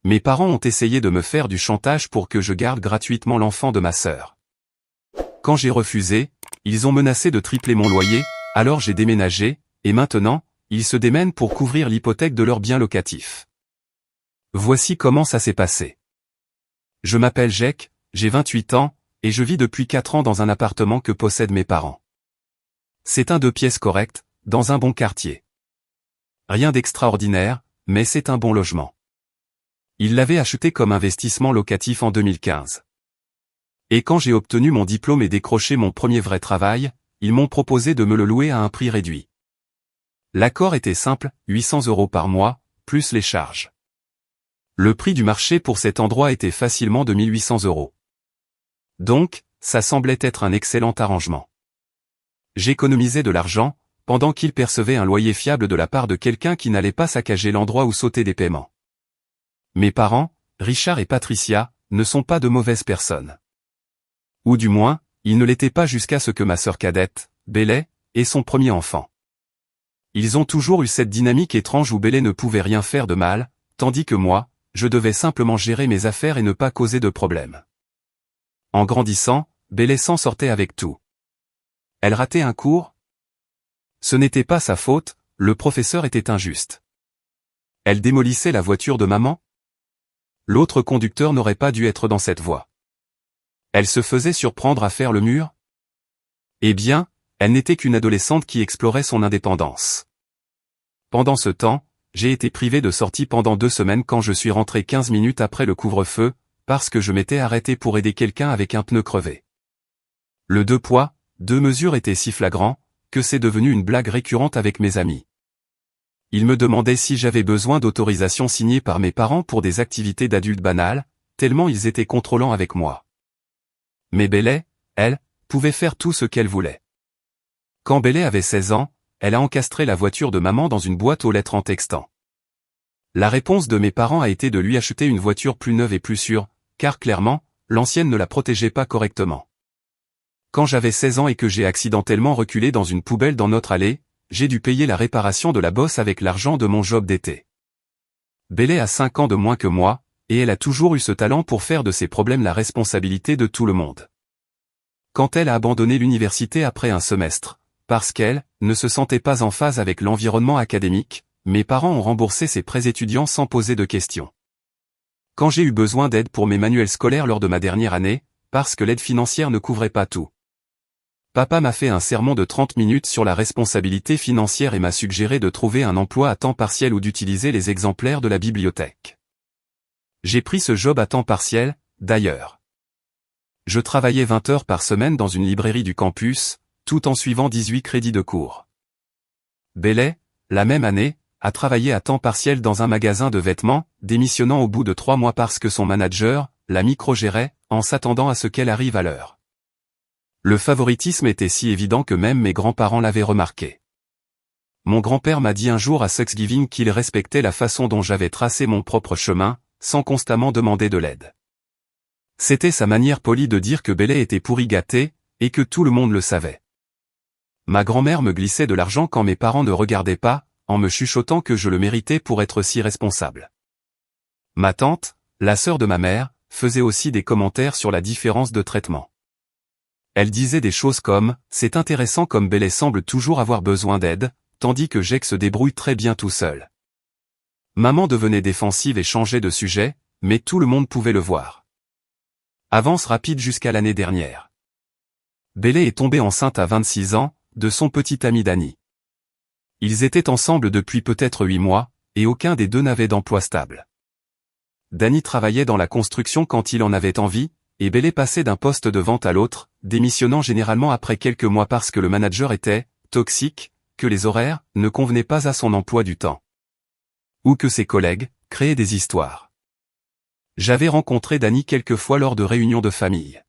Mes parents ont essayé de me faire du chantage pour que je garde gratuitement l'enfant de ma sœur. Quand j'ai refusé, ils ont menacé de tripler mon loyer, alors j'ai déménagé, et maintenant, ils se démènent pour couvrir l'hypothèque de leurs biens locatifs. Voici comment ça s'est passé. Je m'appelle Jake, j'ai 28 ans, et je vis depuis 4 ans dans un appartement que possèdent mes parents. C'est un 2 pièces correct, dans un bon quartier. Rien d'extraordinaire, mais c'est un bon logement. Ils l'avaient acheté comme investissement locatif en 2015. Et quand j'ai obtenu mon diplôme et décroché mon premier vrai travail, ils m'ont proposé de me le louer à un prix réduit. L'accord était simple, 800 € par mois, plus les charges. Le prix du marché pour cet endroit était facilement de 1800 €. Donc, ça semblait être un excellent arrangement. J'économisais de l'argent, pendant qu'ils percevaient un loyer fiable de la part de quelqu'un qui n'allait pas saccager l'endroit ou sauter des paiements. Mes parents, Richard et Patricia, ne sont pas de mauvaises personnes. Ou du moins, ils ne l'étaient pas jusqu'à ce que ma sœur cadette, Bélé, ait son premier enfant. Ils ont toujours eu cette dynamique étrange où Bélé ne pouvait rien faire de mal, tandis que moi, je devais simplement gérer mes affaires et ne pas causer de problèmes. En grandissant, Bélé s'en sortait avec tout. Elle ratait un cours? Ce n'était pas sa faute, le professeur était injuste. Elle démolissait la voiture de maman? L'autre conducteur n'aurait pas dû être dans cette voie. Elle se faisait surprendre à faire le mur? Eh bien, elle n'était qu'une adolescente qui explorait son indépendance. Pendant ce temps, j'ai été privé de sortie pendant 2 semaines quand je suis rentré 15 minutes après le couvre-feu, parce que je m'étais arrêté pour aider quelqu'un avec un pneu crevé. Le 2 poids, 2 mesures était si flagrant, que c'est devenu une blague récurrente avec mes amis. Ils me demandaient si j'avais besoin d'autorisation signée par mes parents pour des activités d'adultes banales, tellement ils étaient contrôlants avec moi. Mais Bélé, elle, pouvait faire tout ce qu'elle voulait. Quand Bélé avait 16 ans, elle a encastré la voiture de maman dans une boîte aux lettres en textant. La réponse de mes parents a été de lui acheter une voiture plus neuve et plus sûre, car clairement, l'ancienne ne la protégeait pas correctement. Quand j'avais 16 ans et que j'ai accidentellement reculé dans une poubelle dans notre allée, j'ai dû payer la réparation de la bosse avec l'argent de mon job d'été. Bélé a 5 ans de moins que moi, et elle a toujours eu ce talent pour faire de ses problèmes la responsabilité de tout le monde. Quand elle a abandonné l'université après un semestre, parce qu'elle ne se sentait pas en phase avec l'environnement académique, mes parents ont remboursé ses prêts étudiants sans poser de questions. Quand j'ai eu besoin d'aide pour mes manuels scolaires lors de ma dernière année, parce que l'aide financière ne couvrait pas tout. Papa m'a fait un sermon de 30 minutes sur la responsabilité financière et m'a suggéré de trouver un emploi à temps partiel ou d'utiliser les exemplaires de la bibliothèque. J'ai pris ce job à temps partiel, d'ailleurs. Je travaillais 20 heures par semaine dans une librairie du campus, tout en suivant 18 crédits de cours. Bélé, la même année, a travaillé à temps partiel dans un magasin de vêtements, démissionnant au bout de 3 mois parce que son manager la microgérait, en s'attendant à ce qu'elle arrive à l'heure. Le favoritisme était si évident que même mes grands-parents l'avaient remarqué. Mon grand-père m'a dit un jour à Thanksgiving qu'il respectait la façon dont j'avais tracé mon propre chemin, sans constamment demander de l'aide. C'était sa manière polie de dire que Bélé était pourri gâté, et que tout le monde le savait. Ma grand-mère me glissait de l'argent quand mes parents ne regardaient pas, en me chuchotant que je le méritais pour être si responsable. Ma tante, la sœur de ma mère, faisait aussi des commentaires sur la différence de traitement. Elle disait des choses comme « C'est intéressant comme Bélé semble toujours avoir besoin d'aide, tandis que Jake se débrouille très bien tout seul. » Maman devenait défensive et changeait de sujet, mais tout le monde pouvait le voir. Avance rapide jusqu'à l'année dernière. Bélé est tombée enceinte à 26 ans, de son petit ami Danny. Ils étaient ensemble depuis peut-être 8 mois, et aucun des deux n'avait d'emploi stable. Danny travaillait dans la construction quand il en avait envie, et Bélé passait d'un poste de vente à l'autre, démissionnant généralement après quelques mois parce que le manager était toxique, que les horaires ne convenaient pas à son emploi du temps. Ou que ses collègues créaient des histoires. J'avais rencontré Danny quelques fois lors de réunions de famille.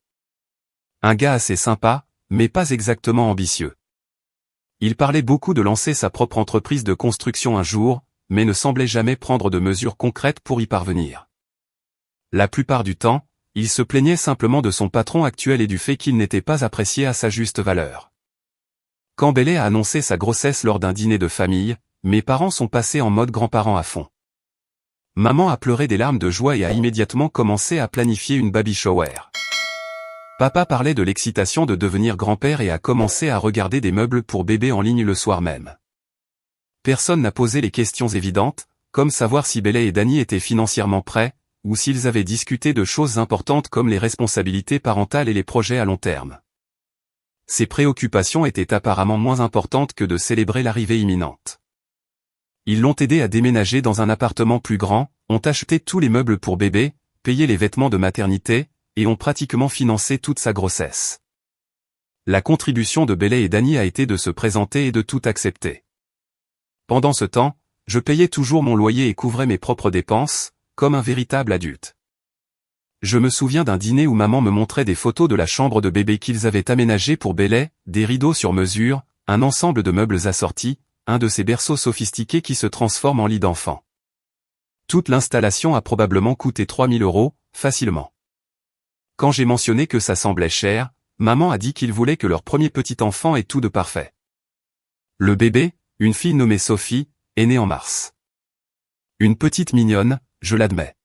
Un gars assez sympa, mais pas exactement ambitieux. Il parlait beaucoup de lancer sa propre entreprise de construction un jour, mais ne semblait jamais prendre de mesures concrètes pour y parvenir. La plupart du temps, il se plaignait simplement de son patron actuel et du fait qu'il n'était pas apprécié à sa juste valeur. Quand Bélé a annoncé sa grossesse lors d'un dîner de famille, mes parents sont passés en mode grands-parents à fond. Maman a pleuré des larmes de joie et a immédiatement commencé à planifier une baby shower. Papa parlait de l'excitation de devenir grand-père et a commencé à regarder des meubles pour bébé en ligne le soir même. Personne n'a posé les questions évidentes, comme savoir si Bélé et Dany étaient financièrement prêts, ou s'ils avaient discuté de choses importantes comme les responsabilités parentales et les projets à long terme. Ces préoccupations étaient apparemment moins importantes que de célébrer l'arrivée imminente. Ils l'ont aidé à déménager dans un appartement plus grand, ont acheté tous les meubles pour bébé, payé les vêtements de maternité, et ont pratiquement financé toute sa grossesse. La contribution de Bélé et Dany a été de se présenter et de tout accepter. Pendant ce temps, je payais toujours mon loyer et couvrais mes propres dépenses, comme un véritable adulte. Je me souviens d'un dîner où maman me montrait des photos de la chambre de bébé qu'ils avaient aménagée pour Bélé, des rideaux sur mesure, un ensemble de meubles assortis, un de ces berceaux sophistiqués qui se transforment en lit d'enfant. Toute l'installation a probablement coûté 3 000 €, facilement. Quand j'ai mentionné que ça semblait cher, maman a dit qu'ils voulaient que leur premier petit enfant ait tout de parfait. Le bébé, une fille nommée Sophie, est née en mars. Une petite mignonne, je l'admets.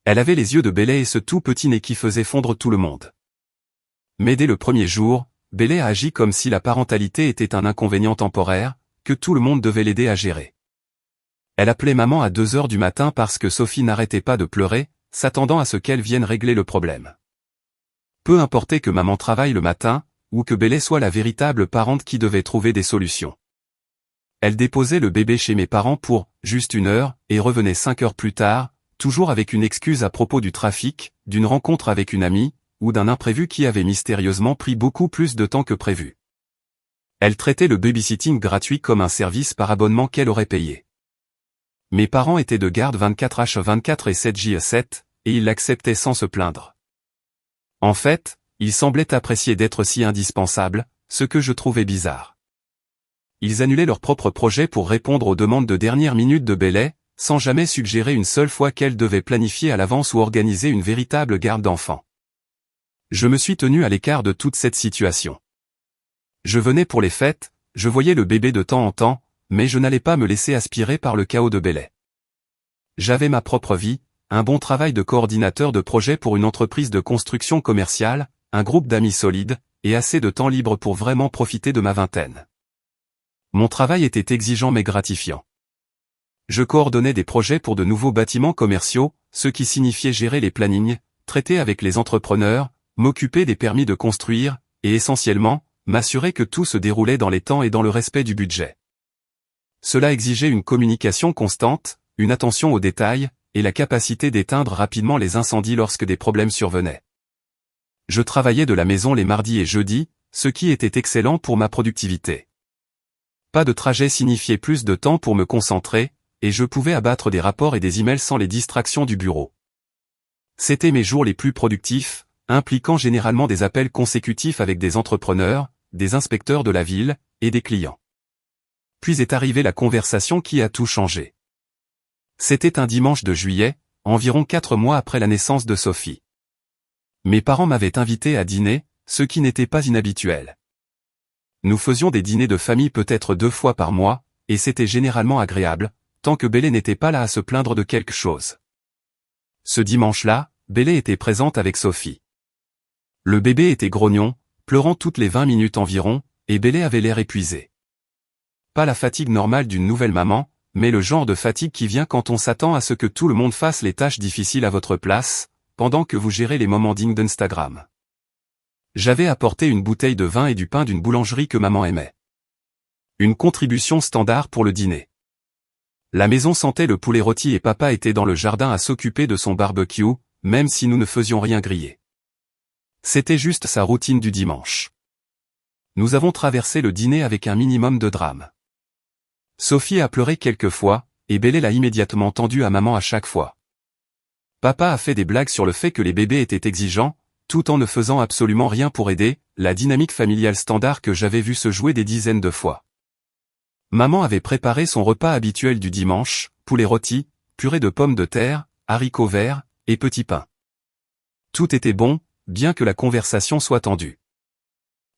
Elle avait les yeux de Bélé et ce tout petit nez qui faisait fondre tout le monde. Mais dès le premier jour, Bélé a agi comme si la parentalité était un inconvénient temporaire, que tout le monde devait l'aider à gérer. Elle appelait maman à 2 heures du matin parce que Sophie n'arrêtait pas de pleurer, s'attendant à ce qu'elle vienne régler le problème. Peu importait que maman travaille le matin, ou que Bélé soit la véritable parente qui devait trouver des solutions. Elle déposait le bébé chez mes parents pour juste 1 heure et revenait 5 heures plus tard, toujours avec une excuse à propos du trafic, d'une rencontre avec une amie, ou d'un imprévu qui avait mystérieusement pris beaucoup plus de temps que prévu. Elle traitait le babysitting gratuit comme un service par abonnement qu'elle aurait payé. Mes parents étaient de garde 24h24 et 7h7, et ils l'acceptaient sans se plaindre. En fait, ils semblaient apprécier d'être si indispensables, ce que je trouvais bizarre. Ils annulaient leurs propres projets pour répondre aux demandes de dernière minute de Bélé, sans jamais suggérer une seule fois qu'elle devait planifier à l'avance ou organiser une véritable garde d'enfants. Je me suis tenu à l'écart de toute cette situation. Je venais pour les fêtes, je voyais le bébé de temps en temps, mais je n'allais pas me laisser aspirer par le chaos de Bélé. J'avais ma propre vie, un bon travail de coordinateur de projet pour une entreprise de construction commerciale, un groupe d'amis solides, et assez de temps libre pour vraiment profiter de ma vingtaine. Mon travail était exigeant mais gratifiant. Je coordonnais des projets pour de nouveaux bâtiments commerciaux, ce qui signifiait gérer les plannings, traiter avec les entrepreneurs, m'occuper des permis de construire, et essentiellement, m'assurer que tout se déroulait dans les temps et dans le respect du budget. Cela exigeait une communication constante, une attention aux détails, et la capacité d'éteindre rapidement les incendies lorsque des problèmes survenaient. Je travaillais de la maison les mardis et jeudis, ce qui était excellent pour ma productivité. Pas de trajet signifiait plus de temps pour me concentrer, et je pouvais abattre des rapports et des emails sans les distractions du bureau. C'étaient mes jours les plus productifs, impliquant généralement des appels consécutifs avec des entrepreneurs, des inspecteurs de la ville, et des clients. Puis est arrivée la conversation qui a tout changé. C'était un dimanche de juillet, environ 4 mois après la naissance de Sophie. Mes parents m'avaient invité à dîner, ce qui n'était pas inhabituel. Nous faisions des dîners de famille peut-être 2 fois par mois, et c'était généralement agréable, tant que Bélé n'était pas là à se plaindre de quelque chose. Ce dimanche-là, Bélé était présente avec Sophie. Le bébé était grognon, pleurant toutes les 20 minutes environ, et Bélé avait l'air épuisé. Pas la fatigue normale d'une nouvelle maman, mais le genre de fatigue qui vient quand on s'attend à ce que tout le monde fasse les tâches difficiles à votre place, pendant que vous gérez les moments dignes d'Instagram. J'avais apporté une bouteille de vin et du pain d'une boulangerie que maman aimait. Une contribution standard pour le dîner. La maison sentait le poulet rôti et papa était dans le jardin à s'occuper de son barbecue, même si nous ne faisions rien griller. C'était juste sa routine du dimanche. Nous avons traversé le dîner avec un minimum de drame. Sophie a pleuré quelques fois, et Bélé l'a immédiatement tendu à maman à chaque fois. Papa a fait des blagues sur le fait que les bébés étaient exigeants, tout en ne faisant absolument rien pour aider, la dynamique familiale standard que j'avais vu se jouer des dizaines de fois. Maman avait préparé son repas habituel du dimanche, poulet rôti, purée de pommes de terre, haricots verts, et petits pains. Tout était bon, bien que la conversation soit tendue.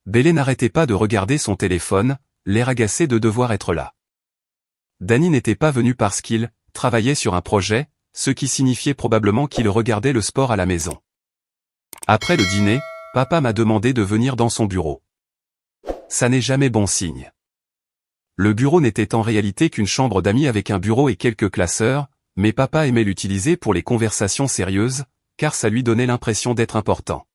Bélé n'arrêtait pas de regarder son téléphone, l'air agacé de devoir être là. Dany n'était pas venu parce qu'il travaillait sur un projet, ce qui signifiait probablement qu'il regardait le sport à la maison. Après le dîner, papa m'a demandé de venir dans son bureau. Ça n'est jamais bon signe. Le bureau n'était en réalité qu'une chambre d'amis avec un bureau et quelques classeurs, mais papa aimait l'utiliser pour les conversations sérieuses, car ça lui donnait l'impression d'être important.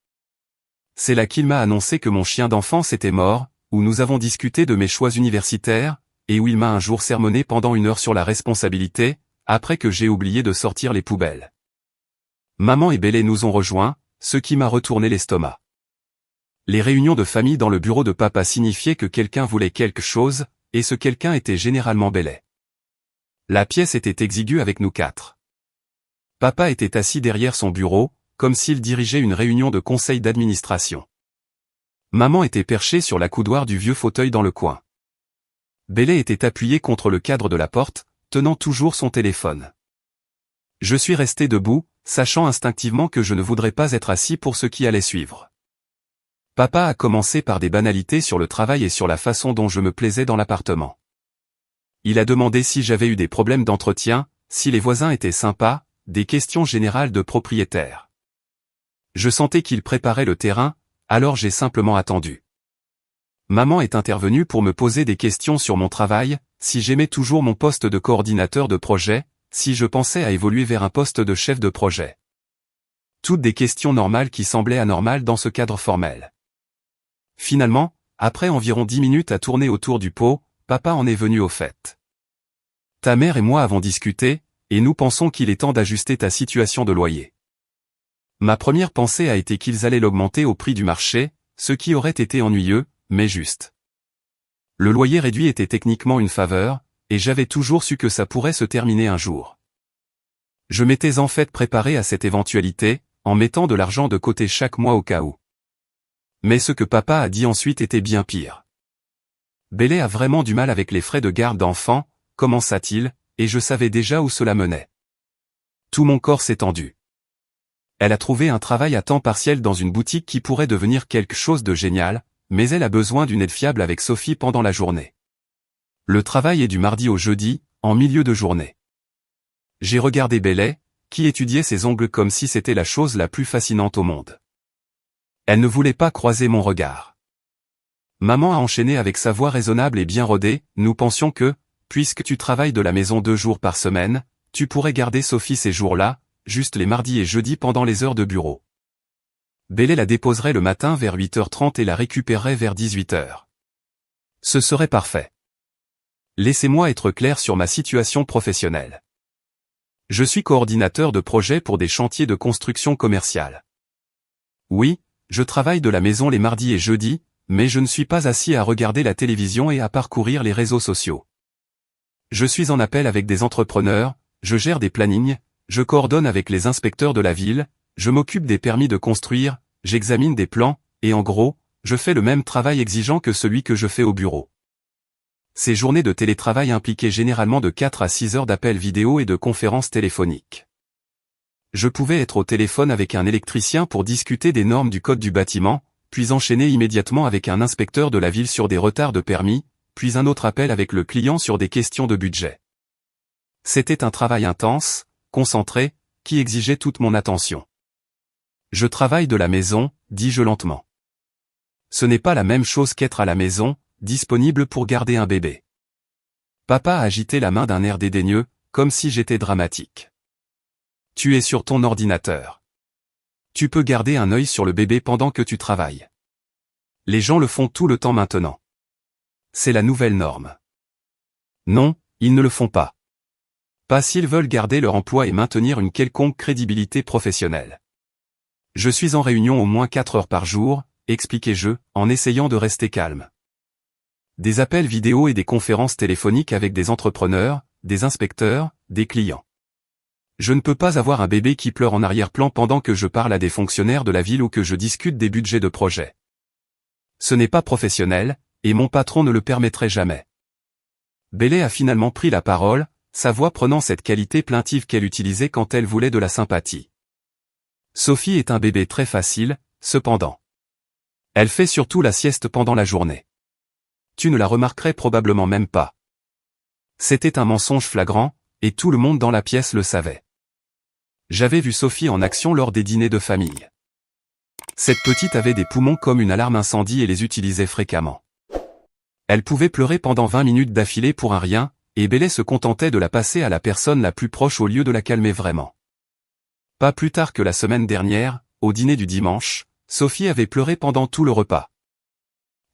C'est là qu'il m'a annoncé que mon chien d'enfance était mort, où nous avons discuté de mes choix universitaires, et où il m'a un jour sermonné pendant 1 heure sur la responsabilité, après que j'ai oublié de sortir les poubelles. Maman et Bélé nous ont rejoints, ce qui m'a retourné l'estomac. Les réunions de famille dans le bureau de papa signifiaient que quelqu'un voulait quelque chose, et ce quelqu'un était généralement Bélé. La pièce était exiguë avec nous 4. Papa était assis derrière son bureau, comme s'il dirigeait une réunion de conseil d'administration. Maman était perchée sur l'accoudoir du vieux fauteuil dans le coin. Bélé était appuyé contre le cadre de la porte, tenant toujours son téléphone. Je suis resté debout, sachant instinctivement que je ne voudrais pas être assis pour ce qui allait suivre. Papa a commencé par des banalités sur le travail et sur la façon dont je me plaisais dans l'appartement. Il a demandé si j'avais eu des problèmes d'entretien, si les voisins étaient sympas, des questions générales de propriétaire. Je sentais qu'il préparait le terrain, alors j'ai simplement attendu. Maman est intervenue pour me poser des questions sur mon travail, si j'aimais toujours mon poste de coordinateur de projet, si je pensais à évoluer vers un poste de chef de projet. Toutes des questions normales qui semblaient anormales dans ce cadre formel. Finalement, après environ 10 minutes à tourner autour du pot, papa en est venu au fait. Ta mère et moi avons discuté, et nous pensons qu'il est temps d'ajuster ta situation de loyer. Ma première pensée a été qu'ils allaient l'augmenter au prix du marché, ce qui aurait été ennuyeux, mais juste. Le loyer réduit était techniquement une faveur, et j'avais toujours su que ça pourrait se terminer un jour. Je m'étais en fait préparé à cette éventualité, en mettant de l'argent de côté chaque mois au cas où. Mais ce que papa a dit ensuite était bien pire. Bélé a vraiment du mal avec les frais de garde d'enfant, commença-t-il, et je savais déjà où cela menait. Tout mon corps s'est tendu. Elle a trouvé un travail à temps partiel dans une boutique qui pourrait devenir quelque chose de génial, mais elle a besoin d'une aide fiable avec Sophie pendant la journée. Le travail est du mardi au jeudi, en milieu de journée. J'ai regardé Bélé, qui étudiait ses ongles comme si c'était la chose la plus fascinante au monde. Elle ne voulait pas croiser mon regard. Maman a enchaîné avec sa voix raisonnable et bien rodée, nous pensions que, puisque tu travailles de la maison 2 jours par semaine, tu pourrais garder Sophie ces jours-là, juste les mardis et jeudis pendant les heures de bureau. Bélé la déposerait le matin vers 8h30 et la récupérerait vers 18h. Ce serait parfait. Laissez-moi être clair sur ma situation professionnelle. Je suis coordinateur de projet pour des chantiers de construction commerciale. Oui, je travaille de la maison les mardis et jeudis, mais je ne suis pas assis à regarder la télévision et à parcourir les réseaux sociaux. Je suis en appel avec des entrepreneurs, je gère des plannings, je coordonne avec les inspecteurs de la ville, je m'occupe des permis de construire, j'examine des plans, et en gros, je fais le même travail exigeant que celui que je fais au bureau. Ces journées de télétravail impliquaient généralement de 4 à 6 heures d'appels vidéo et de conférences téléphoniques. Je pouvais être au téléphone avec un électricien pour discuter des normes du code du bâtiment, puis enchaîner immédiatement avec un inspecteur de la ville sur des retards de permis, puis un autre appel avec le client sur des questions de budget. C'était un travail intense, concentré, qui exigeait toute mon attention. Je travaille de la maison, dis-je lentement. Ce n'est pas la même chose qu'être à la maison, disponible pour garder un bébé. Papa a agité la main d'un air dédaigneux, comme si j'étais dramatique. Tu es sur ton ordinateur. Tu peux garder un œil sur le bébé pendant que tu travailles. Les gens le font tout le temps maintenant. C'est la nouvelle norme. Non, ils ne le font pas. Pas s'ils veulent garder leur emploi et maintenir une quelconque crédibilité professionnelle. Je suis en réunion au moins 4 heures par jour, expliquai-je, en essayant de rester calme. Des appels vidéo et des conférences téléphoniques avec des entrepreneurs, des inspecteurs, des clients. Je ne peux pas avoir un bébé qui pleure en arrière-plan pendant que je parle à des fonctionnaires de la ville ou que je discute des budgets de projet. Ce n'est pas professionnel, et mon patron ne le permettrait jamais. Bélé a finalement pris la parole, sa voix prenant cette qualité plaintive qu'elle utilisait quand elle voulait de la sympathie. Sophie est un bébé très facile, cependant. Elle fait surtout la sieste pendant la journée. Tu ne la remarquerais probablement même pas. C'était un mensonge flagrant, et tout le monde dans la pièce le savait. J'avais vu Sophie en action lors des dîners de famille. Cette petite avait des poumons comme une alarme incendie et les utilisait fréquemment. Elle pouvait pleurer pendant 20 minutes d'affilée pour un rien, et Bélé se contentait de la passer à la personne la plus proche au lieu de la calmer vraiment. Pas plus tard que la semaine dernière, au dîner du dimanche, Sophie avait pleuré pendant tout le repas.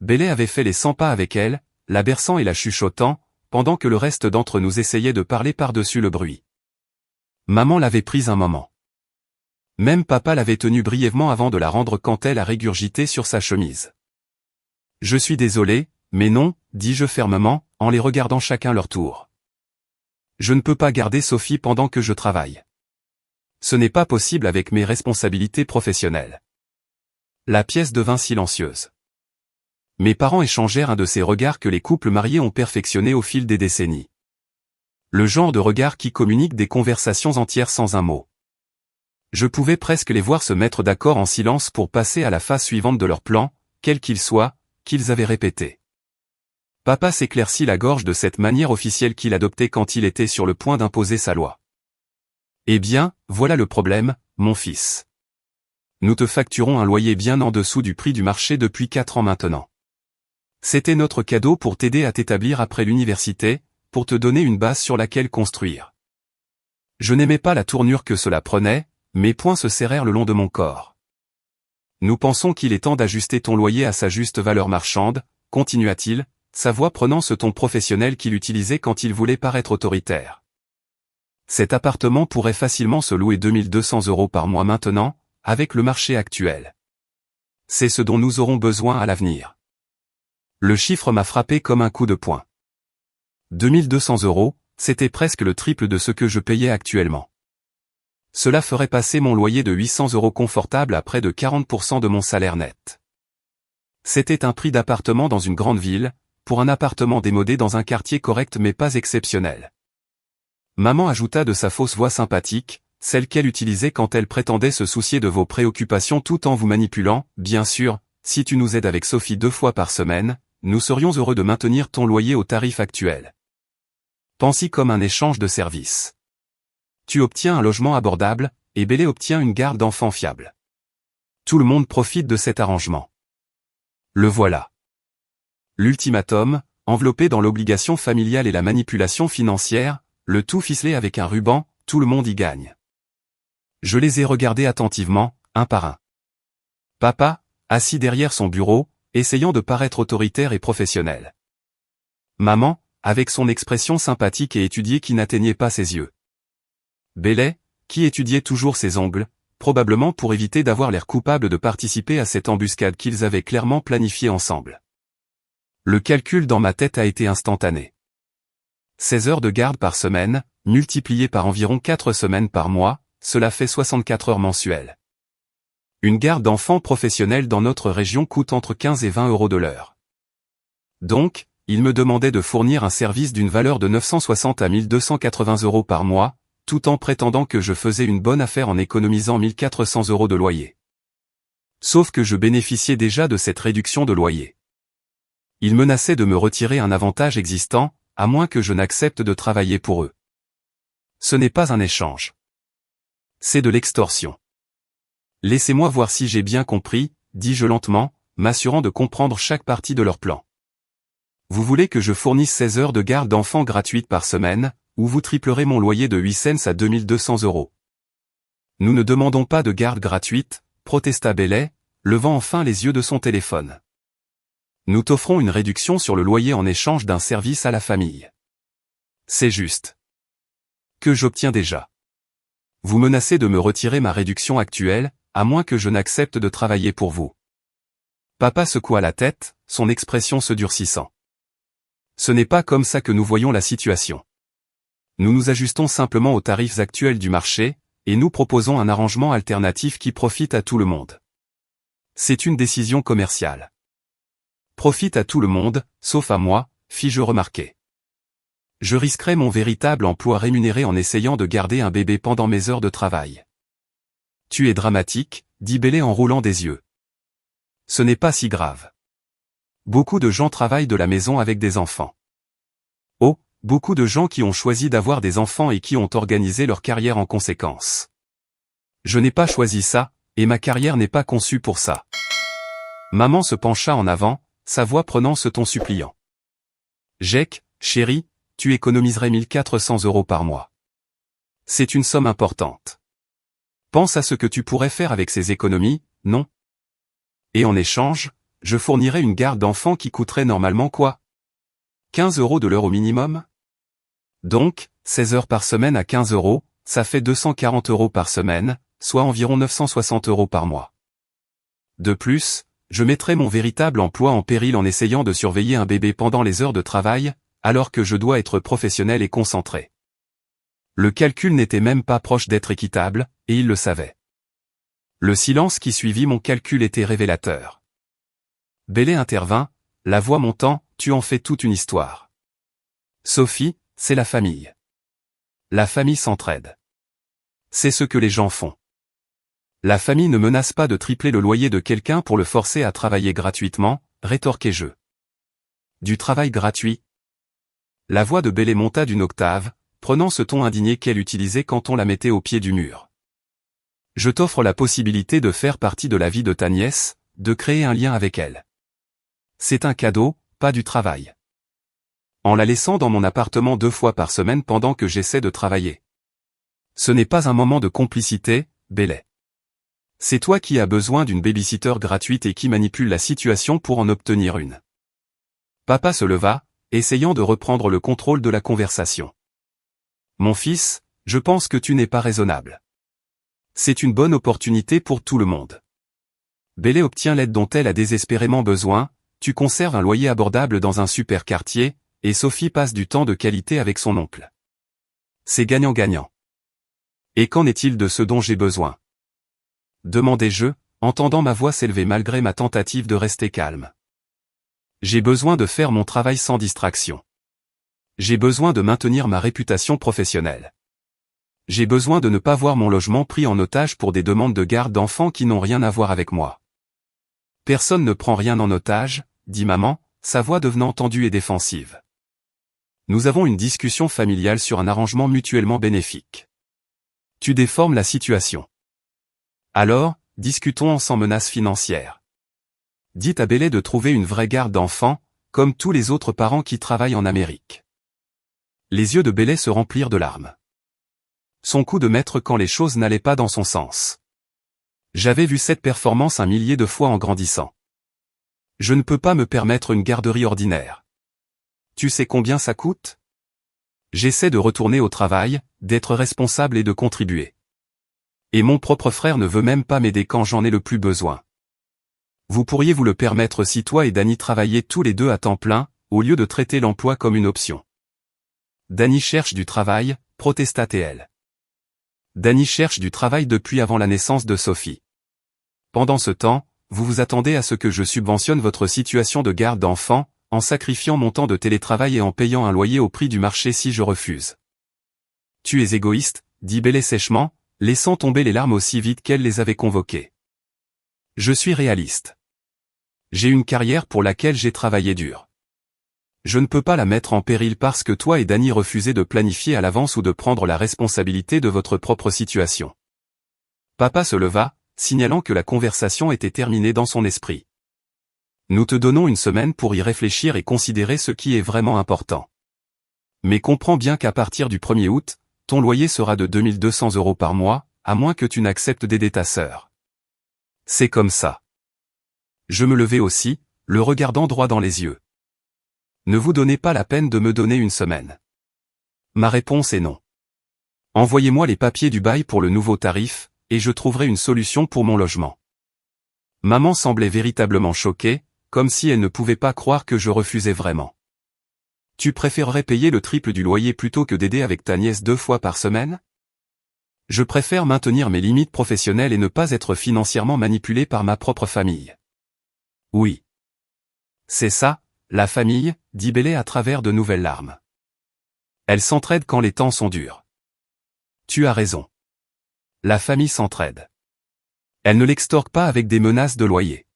Bélé avait fait les 100 pas avec elle, la berçant et la chuchotant, pendant que le reste d'entre nous essayait de parler par-dessus le bruit. Maman l'avait prise un moment. Même papa l'avait tenue brièvement avant de la rendre quand elle a régurgité sur sa chemise. « Je suis désolé, mais non, dis-je fermement, en les regardant chacun leur tour. Je ne peux pas garder Sophie pendant que je travaille. Ce n'est pas possible avec mes responsabilités professionnelles. » La pièce devint silencieuse. Mes parents échangèrent un de ces regards que les couples mariés ont perfectionnés au fil des décennies. Le genre de regard qui communique des conversations entières sans un mot. Je pouvais presque les voir se mettre d'accord en silence pour passer à la phase suivante de leur plan, quel qu'il soit, qu'ils avaient répété. Papa s'éclaircit la gorge de cette manière officielle qu'il adoptait quand il était sur le point d'imposer sa loi. « Eh bien, voilà le problème, mon fils. Nous te facturons un loyer bien en dessous du prix du marché depuis 4 ans maintenant. C'était notre cadeau pour t'aider à t'établir après l'université, pour te donner une base sur laquelle construire. » Je n'aimais pas la tournure que cela prenait, mes poings se serrèrent le long de mon corps. « Nous pensons qu'il est temps d'ajuster ton loyer à sa juste valeur marchande, continua-t-il, sa voix prenant ce ton professionnel qu'il utilisait quand il voulait paraître autoritaire. Cet appartement pourrait facilement se louer 2200 € par mois maintenant, avec le marché actuel. C'est ce dont nous aurons besoin à l'avenir. Le chiffre m'a frappé comme un coup de poing. 2200 €, c'était presque le triple de ce que je payais actuellement. Cela ferait passer mon loyer de 800 € confortable à près de 40% de mon salaire net. C'était un prix d'appartement dans une grande ville, pour un appartement démodé dans un quartier correct mais pas exceptionnel. Maman ajouta de sa fausse voix sympathique, celle qu'elle utilisait quand elle prétendait se soucier de vos préoccupations tout en vous manipulant, bien sûr, si tu nous aides avec Sophie 2 fois par semaine, nous serions heureux de maintenir ton loyer au tarif actuel. Pense-y comme un échange de services. Tu obtiens un logement abordable, et Bélé obtient une garde d'enfants fiable. Tout le monde profite de cet arrangement. Le voilà. L'ultimatum, enveloppé dans l'obligation familiale et la manipulation financière, le tout ficelé avec un ruban, tout le monde y gagne. Je les ai regardés attentivement, un par un. Papa, assis derrière son bureau, essayant de paraître autoritaire et professionnel. Maman, avec son expression sympathique et étudiée qui n'atteignait pas ses yeux. Bélé, qui étudiait toujours ses ongles, probablement pour éviter d'avoir l'air coupable de participer à cette embuscade qu'ils avaient clairement planifiée ensemble. Le calcul dans ma tête a été instantané. 16 heures de garde par semaine, multipliées par environ 4 semaines par mois, cela fait 64 heures mensuelles. Une garde d'enfants professionnelle dans notre région coûte entre 15 et 20 € de l'heure. Donc, il me demandait de fournir un service d'une valeur de 960 à 1280 € par mois, tout en prétendant que je faisais une bonne affaire en économisant 1400 € de loyer. Sauf que je bénéficiais déjà de cette réduction de loyer. Il menaçait de me retirer un avantage existant, à moins que je n'accepte de travailler pour eux. Ce n'est pas un échange. C'est de l'extorsion. Laissez-moi voir si j'ai bien compris, dis-je lentement, m'assurant de comprendre chaque partie de leur plan. Vous voulez que je fournisse 16 heures de garde d'enfants gratuites par semaine, ou vous triplerez mon loyer de 8 cents à 2200 €. Nous ne demandons pas de garde gratuite, protesta Bélé, levant enfin les yeux de son téléphone. Nous t'offrons une réduction sur le loyer en échange d'un service à la famille. C'est juste. Que j'obtiens déjà. Vous menacez de me retirer ma réduction actuelle, à moins que je n'accepte de travailler pour vous. Papa secoua la tête, son expression se durcissant. Ce n'est pas comme ça que nous voyons la situation. Nous nous ajustons simplement aux tarifs actuels du marché, et nous proposons un arrangement alternatif qui profite à tout le monde. C'est une décision commerciale. Profite à tout le monde, sauf à moi, fis-je remarquer. Je risquerais mon véritable emploi rémunéré en essayant de garder un bébé pendant mes heures de travail. Tu es dramatique, dit Bélé en roulant des yeux. Ce n'est pas si grave. Beaucoup de gens travaillent de la maison avec des enfants. Oh, Beaucoup de gens qui ont choisi d'avoir des enfants et qui ont organisé leur carrière en conséquence. Je n'ai pas choisi ça, et ma carrière n'est pas conçue pour ça. Maman se pencha en avant, sa voix prenant ce ton suppliant. Jake, chérie, tu économiserais 1400 € par mois. C'est une somme importante. Pense à ce que tu pourrais faire avec ces économies, non? Et en échange, je fournirais une garde d'enfants qui coûterait normalement quoi? 15 € de l'heure au minimum? Donc, 16 heures par semaine à 15 €, ça fait 240 € par semaine, soit environ 960 € par mois. De plus, je mettrais mon véritable emploi en péril en essayant de surveiller un bébé pendant les heures de travail, alors que je dois être professionnel et concentré. Le calcul n'était même pas proche d'être équitable, et il le savait. Le silence qui suivit mon calcul était révélateur. Bélé intervint, la voix montant, tu en fais toute une histoire. Sophie, c'est la famille. La famille s'entraide. C'est ce que les gens font. La famille ne menace pas de tripler le loyer de quelqu'un pour le forcer à travailler gratuitement, rétorquai-je. Du travail gratuit. La voix de Bélé monta d'une octave, prenant ce ton indigné qu'elle utilisait quand on la mettait au pied du mur. Je t'offre la possibilité de faire partie de la vie de ta nièce, de créer un lien avec elle. C'est un cadeau, pas du travail. En la laissant dans mon appartement 2 fois par semaine pendant que j'essaie de travailler. Ce n'est pas un moment de complicité, Bélé. C'est toi qui as besoin d'une babysitter gratuite et qui manipule la situation pour en obtenir une. Papa se leva, essayant de reprendre le contrôle de la conversation. Mon fils, je pense que tu n'es pas raisonnable. C'est une bonne opportunité pour tout le monde. Bélé obtient l'aide dont elle a désespérément besoin, tu conserves un loyer abordable dans un super quartier, et Sophie passe du temps de qualité avec son oncle. C'est gagnant-gagnant. Et qu'en est-il de ce dont j'ai besoin? Demandai-je, entendant ma voix s'élever malgré ma tentative de rester calme. J'ai besoin de faire mon travail sans distraction. J'ai besoin de maintenir ma réputation professionnelle. J'ai besoin de ne pas voir mon logement pris en otage pour des demandes de garde d'enfants qui n'ont rien à voir avec moi. Personne ne prend rien en otage, dit maman, sa voix devenant tendue et défensive. Nous avons une discussion familiale sur un arrangement mutuellement bénéfique. Tu déformes la situation. Alors, discutons sans menace financière. Dites à Bélé de trouver une vraie garde d'enfants, comme tous les autres parents qui travaillent en Amérique. Les yeux de Bélé se remplirent de larmes. Son coup de maître quand les choses n'allaient pas dans son sens. J'avais vu cette performance 1 millier de fois en grandissant. Je ne peux pas me permettre une garderie ordinaire. Tu sais combien ça coûte? J'essaie de retourner au travail, d'être responsable et de contribuer. Et mon propre frère ne veut même pas m'aider quand j'en ai le plus besoin. Vous pourriez vous le permettre si toi et Danny travailliez tous les deux à temps plein, au lieu de traiter l'emploi comme une option. Danny cherche du travail, protesta-t-elle. Danny cherche du travail depuis avant la naissance de Sophie. Pendant ce temps, vous vous attendez à ce que je subventionne votre situation de garde d'enfants, en sacrifiant mon temps de télétravail et en payant un loyer au prix du marché si je refuse. Tu es égoïste, dit Bélé sèchement, laissant tomber les larmes aussi vite qu'elle les avait convoquées. Je suis réaliste. J'ai une carrière pour laquelle j'ai travaillé dur. Je ne peux pas la mettre en péril parce que toi et Danny refusez de planifier à l'avance ou de prendre la responsabilité de votre propre situation. Papa se leva, signalant que la conversation était terminée dans son esprit. Nous te donnons une semaine pour y réfléchir et considérer ce qui est vraiment important. Mais comprends bien qu'à partir du 1er août, ton loyer sera de 2200 € par mois, à moins que tu n'acceptes d'aider ta sœur. C'est comme ça. Je me levai aussi, le regardant droit dans les yeux. Ne vous donnez pas la peine de me donner une semaine. Ma réponse est non. Envoyez-moi les papiers du bail pour le nouveau tarif, et je trouverai une solution pour mon logement. Maman semblait véritablement choquée, comme si elle ne pouvait pas croire que je refusais vraiment. Tu préférerais payer le triple du loyer plutôt que d'aider avec ta nièce 2 fois par semaine? Je préfère maintenir mes limites professionnelles et ne pas être financièrement manipulé par ma propre famille. Oui. C'est ça, la famille, dit Bélé à travers de nouvelles larmes. Elle s'entraide quand les temps sont durs. Tu as raison. La famille s'entraide. Elle ne l'extorque pas avec des menaces de loyer.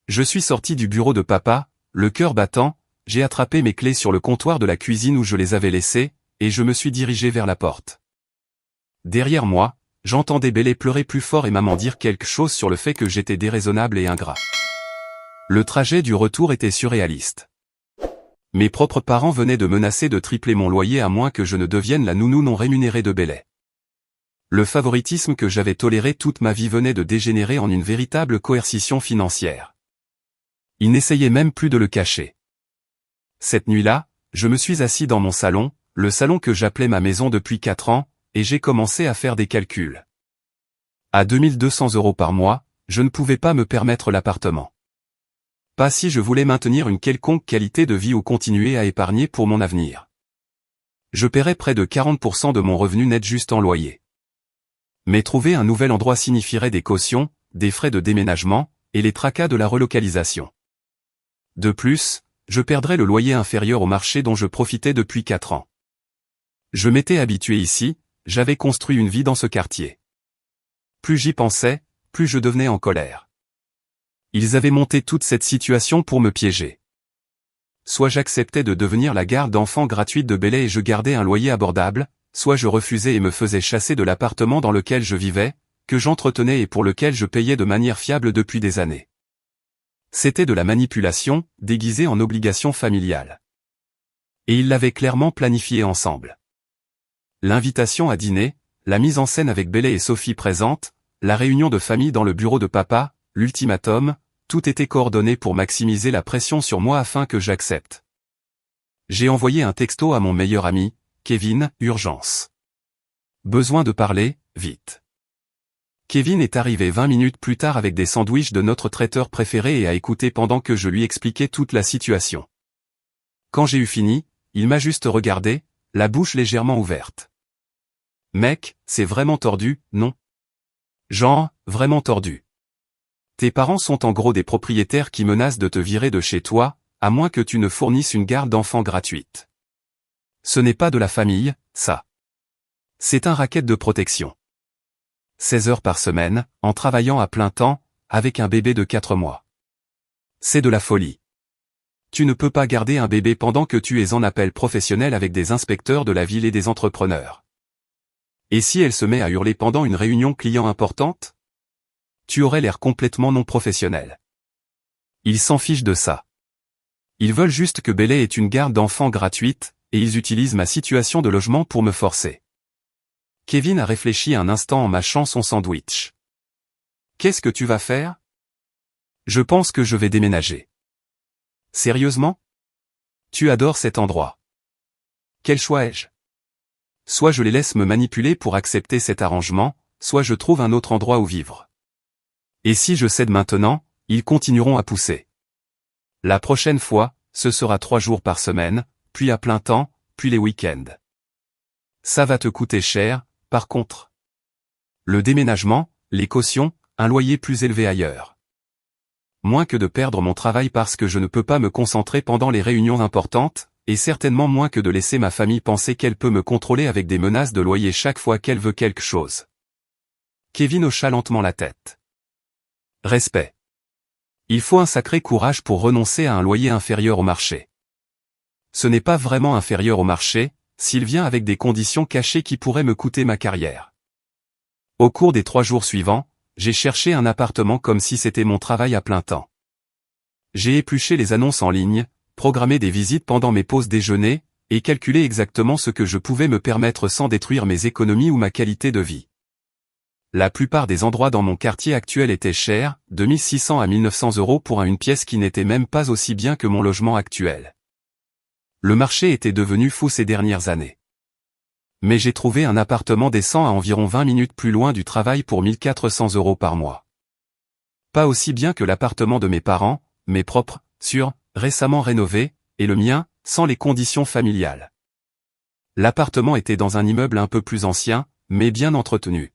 Je suis sorti du bureau de papa, le cœur battant, j'ai attrapé mes clés sur le comptoir de la cuisine où je les avais laissées, et je me suis dirigé vers la porte. Derrière moi, j'entendais Bélé pleurer plus fort et maman dire quelque chose sur le fait que j'étais déraisonnable et ingrat. Le trajet du retour était surréaliste. Mes propres parents venaient de menacer de tripler mon loyer à moins que je ne devienne la nounou non rémunérée de Bélé. Le favoritisme que j'avais toléré toute ma vie venait de dégénérer en une véritable coercition financière. Ils n'essayaient même plus de le cacher. Cette nuit-là, je me suis assis dans mon salon, le salon que j'appelais ma maison depuis 4 ans, et j'ai commencé à faire des calculs. À 2200 € par mois, je ne pouvais pas me permettre l'appartement. Pas si je voulais maintenir une quelconque qualité de vie ou continuer à épargner pour mon avenir. Je paierais près de 40% de mon revenu net juste en loyer. Mais trouver un nouvel endroit signifierait des cautions, des frais de déménagement, et les tracas de la relocalisation. De plus, je perdrais le loyer inférieur au marché dont je profitais depuis 4 ans. Je m'étais habitué ici, j'avais construit une vie dans ce quartier. Plus j'y pensais, plus je devenais en colère. Ils avaient monté toute cette situation pour me piéger. Soit j'acceptais de devenir la garde d'enfants gratuite de Bélé et je gardais un loyer abordable, soit je refusais et me faisais chasser de l'appartement dans lequel je vivais, que j'entretenais et pour lequel je payais de manière fiable depuis des années. C'était de la manipulation, déguisée en obligation familiale. Et ils l'avaient clairement planifié ensemble. L'invitation à dîner, la mise en scène avec Bélé et Sophie présentes, la réunion de famille dans le bureau de papa, l'ultimatum, tout était coordonné pour maximiser la pression sur moi afin que j'accepte. J'ai envoyé un texto à mon meilleur ami, Kevin, urgence. Besoin de parler, vite. Kevin est arrivé 20 minutes plus tard avec des sandwichs de notre traiteur préféré et a écouté pendant que je lui expliquais toute la situation. Quand j'ai eu fini, il m'a juste regardé, la bouche légèrement ouverte. Mec, c'est vraiment tordu, non? Genre, vraiment tordu. Tes parents sont en gros des propriétaires qui menacent de te virer de chez toi, à moins que tu ne fournisses une garde d'enfants gratuite. Ce n'est pas de la famille, ça. C'est un racket de protection. 16 heures par semaine, en travaillant à plein temps, avec un bébé de 4 mois. C'est de la folie. Tu ne peux pas garder un bébé pendant que tu es en appel professionnel avec des inspecteurs de la ville et des entrepreneurs. Et si elle se met à hurler pendant une réunion client importante? Tu aurais l'air complètement non professionnel. Ils s'en fichent de ça. Ils veulent juste que Bélé ait une garde d'enfants gratuite, et ils utilisent ma situation de logement pour me forcer. Kevin a réfléchi un instant en mâchant son sandwich. Qu'est-ce que tu vas faire? Je pense que je vais déménager. Sérieusement? Tu adores cet endroit. Quel choix ai-je? Soit je les laisse me manipuler pour accepter cet arrangement, soit je trouve un autre endroit où vivre. Et si je cède maintenant, ils continueront à pousser. La prochaine fois, ce sera 3 jours par semaine, puis à plein temps, puis les week-ends. Ça va te coûter cher, par contre. Le déménagement, les cautions, un loyer plus élevé ailleurs. Moins que de perdre mon travail parce que je ne peux pas me concentrer pendant les réunions importantes, et certainement moins que de laisser ma famille penser qu'elle peut me contrôler avec des menaces de loyer chaque fois qu'elle veut quelque chose. Kevin hocha lentement la tête. Respect. Il faut un sacré courage pour renoncer à un loyer inférieur au marché. Ce n'est pas vraiment inférieur au marché, s'il vient avec des conditions cachées qui pourraient me coûter ma carrière. Au cours des 3 jours suivants, j'ai cherché un appartement comme si c'était mon travail à plein temps. J'ai épluché les annonces en ligne, programmé des visites pendant mes pauses déjeuner, et calculé exactement ce que je pouvais me permettre sans détruire mes économies ou ma qualité de vie. La plupart des endroits dans mon quartier actuel étaient chers, de 1600 à 1900 € pour une pièce qui n'était même pas aussi bien que mon logement actuel. Le marché était devenu fou ces dernières années. Mais j'ai trouvé un appartement décent à environ 20 minutes plus loin du travail pour 1400 € par mois. Pas aussi bien que l'appartement de mes parents, mais propre, sûr, récemment rénové, et le mien, sans les conditions familiales. L'appartement était dans un immeuble un peu plus ancien, mais bien entretenu.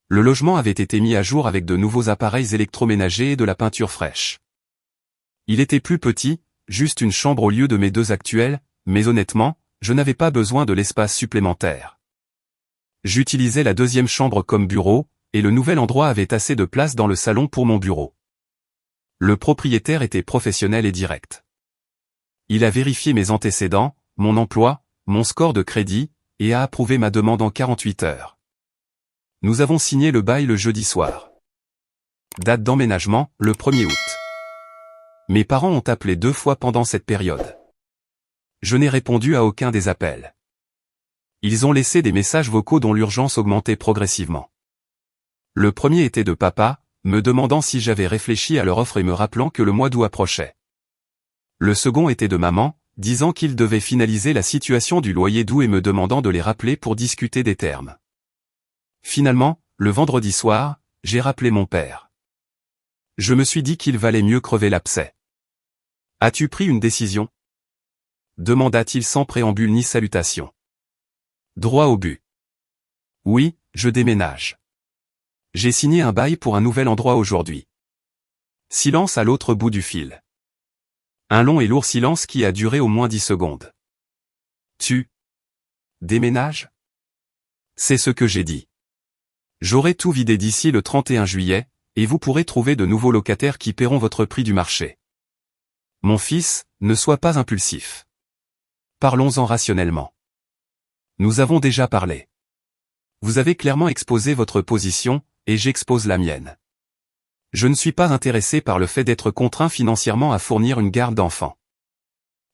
Le logement avait été mis à jour avec de nouveaux appareils électroménagers et de la peinture fraîche. Il était plus petit, juste une chambre au lieu de mes 2 actuelles, mais honnêtement, je n'avais pas besoin de l'espace supplémentaire. J'utilisais la 2e chambre comme bureau, et le nouvel endroit avait assez de place dans le salon pour mon bureau. Le propriétaire était professionnel et direct. Il a vérifié mes antécédents, mon emploi, mon score de crédit, et a approuvé ma demande en 48 heures. Nous avons signé le bail le jeudi soir. Date d'emménagement, le 1er août. Mes parents ont appelé 2 fois pendant cette période. Je n'ai répondu à aucun des appels. Ils ont laissé des messages vocaux dont l'urgence augmentait progressivement. Le premier était de papa, me demandant si j'avais réfléchi à leur offre et me rappelant que le mois d'août approchait. Le second était de maman, disant qu'il devait finaliser la situation du loyer d'août et me demandant de les rappeler pour discuter des termes. Finalement, le vendredi soir, j'ai rappelé mon père. Je me suis dit qu'il valait mieux crever l'abcès. « As-tu pris une décision ?» demanda-t-il sans préambule ni salutation. Droit au but. « Oui, je déménage. J'ai signé un bail pour un nouvel endroit aujourd'hui. » Silence à l'autre bout du fil. Un long et lourd silence qui a duré au moins 10 secondes. « Tu déménages ?» C'est ce que j'ai dit. J'aurai tout vidé d'ici le 31 juillet, et vous pourrez trouver de nouveaux locataires qui paieront votre prix du marché. Mon fils, ne sois pas impulsif. Parlons-en rationnellement. Nous avons déjà parlé. Vous avez clairement exposé votre position, et j'expose la mienne. Je ne suis pas intéressé par le fait d'être contraint financièrement à fournir une garde d'enfant.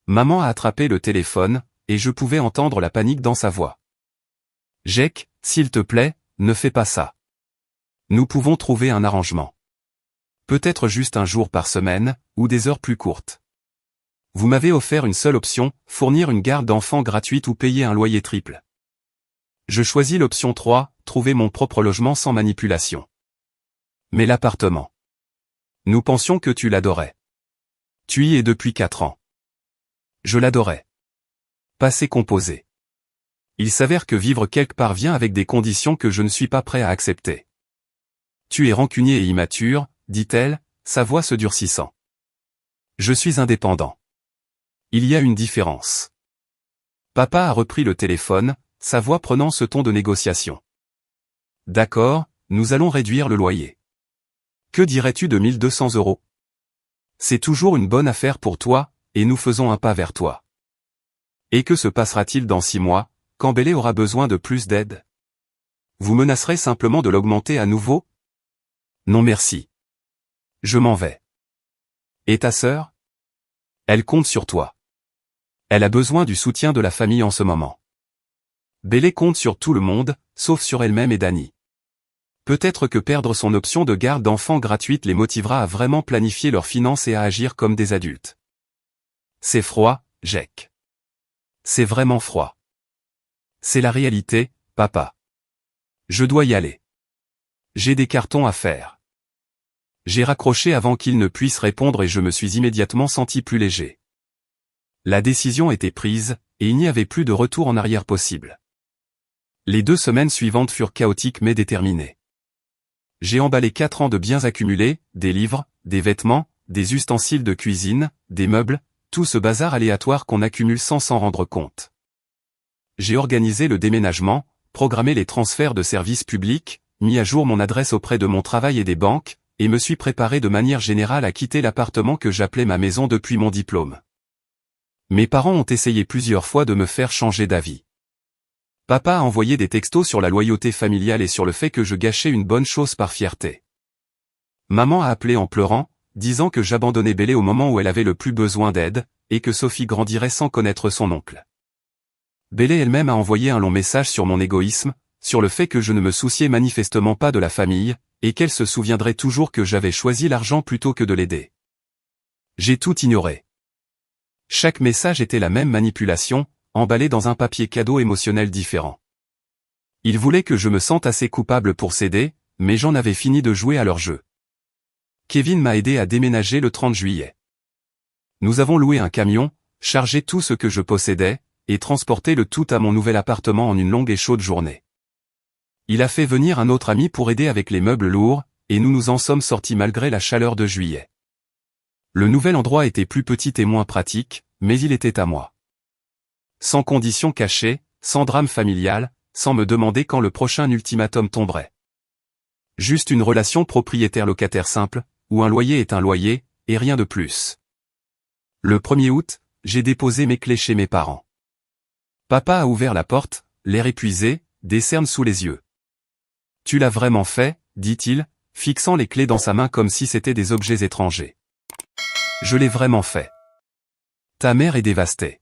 Maman a attrapé le téléphone, et je pouvais entendre la panique dans sa voix. Jake, s'il te plaît, ne fais pas ça. Nous pouvons trouver un arrangement. Peut-être juste un jour par semaine, ou des heures plus courtes. Vous m'avez offert une seule option, fournir une garde d'enfant gratuite ou payer un loyer triple. Je choisis l'option 3, trouver mon propre logement sans manipulation. Mais l'appartement. Nous pensions que tu l'adorais. Tu y es depuis 4 ans. Je l'adorais. Passé composé. Il s'avère que vivre quelque part vient avec des conditions que je ne suis pas prêt à accepter. Tu es rancunier et immature, dit-elle, sa voix se durcissant. Je suis indépendant. Il y a une différence. Papa a repris le téléphone, sa voix prenant ce ton de négociation. D'accord, nous allons réduire le loyer. Que dirais-tu de 1 200 €? C'est toujours une bonne affaire pour toi, et nous faisons un pas vers toi. Et que se passera-t-il dans 6 mois, quand Bélé aura besoin de plus d'aide? Vous menacerez simplement de l'augmenter à nouveau? Non merci. Je m'en vais. Et ta sœur? Elle compte sur toi. Elle a besoin du soutien de la famille en ce moment. Bélé compte sur tout le monde, sauf sur elle-même et Danny. Peut-être que perdre son option de garde d'enfant gratuite les motivera à vraiment planifier leurs finances et à agir comme des adultes. C'est froid, Jake. C'est vraiment froid. C'est la réalité, papa. Je dois y aller. J'ai des cartons à faire. J'ai raccroché avant qu'il ne puisse répondre et je me suis immédiatement senti plus léger. La décision était prise, et il n'y avait plus de retour en arrière possible. Les 2 semaines suivantes furent chaotiques mais déterminées. J'ai emballé 4 ans de biens accumulés, des livres, des vêtements, des ustensiles de cuisine, des meubles, tout ce bazar aléatoire qu'on accumule sans s'en rendre compte. J'ai organisé le déménagement, programmé les transferts de services publics, mis à jour mon adresse auprès de mon travail et des banques, et me suis préparé de manière générale à quitter l'appartement que j'appelais ma maison depuis mon diplôme. Mes parents ont essayé plusieurs fois de me faire changer d'avis. Papa a envoyé des textos sur la loyauté familiale et sur le fait que je gâchais une bonne chose par fierté. Maman a appelé en pleurant, disant que j'abandonnais Bélé au moment où elle avait le plus besoin d'aide, et que Sophie grandirait sans connaître son oncle. Bélé elle-même a envoyé un long message sur mon égoïsme, sur le fait que je ne me souciais manifestement pas de la famille, et qu'elle se souviendrait toujours que j'avais choisi l'argent plutôt que de l'aider. J'ai tout ignoré. Chaque message était la même manipulation, emballé dans un papier cadeau émotionnel différent. Ils voulaient que je me sente assez coupable pour céder, mais j'en avais fini de jouer à leur jeu. Kevin m'a aidé à déménager le 30 juillet. Nous avons loué un camion, chargé tout ce que je possédais, et transporté le tout à mon nouvel appartement en une longue et chaude journée. Il a fait venir un autre ami pour aider avec les meubles lourds, et nous nous en sommes sortis malgré la chaleur de juillet. Le nouvel endroit était plus petit et moins pratique, mais il était à moi. Sans conditions cachées, sans drame familial, sans me demander quand le prochain ultimatum tomberait. Juste une relation propriétaire-locataire simple, où un loyer est un loyer, et rien de plus. Le 1er août, j'ai déposé mes clés chez mes parents. Papa a ouvert la porte, l'air épuisé, des cernes sous les yeux. Tu l'as vraiment fait, dit-il, fixant les clés dans sa main comme si c'étaient des objets étrangers. Je l'ai vraiment fait. Ta mère est dévastée.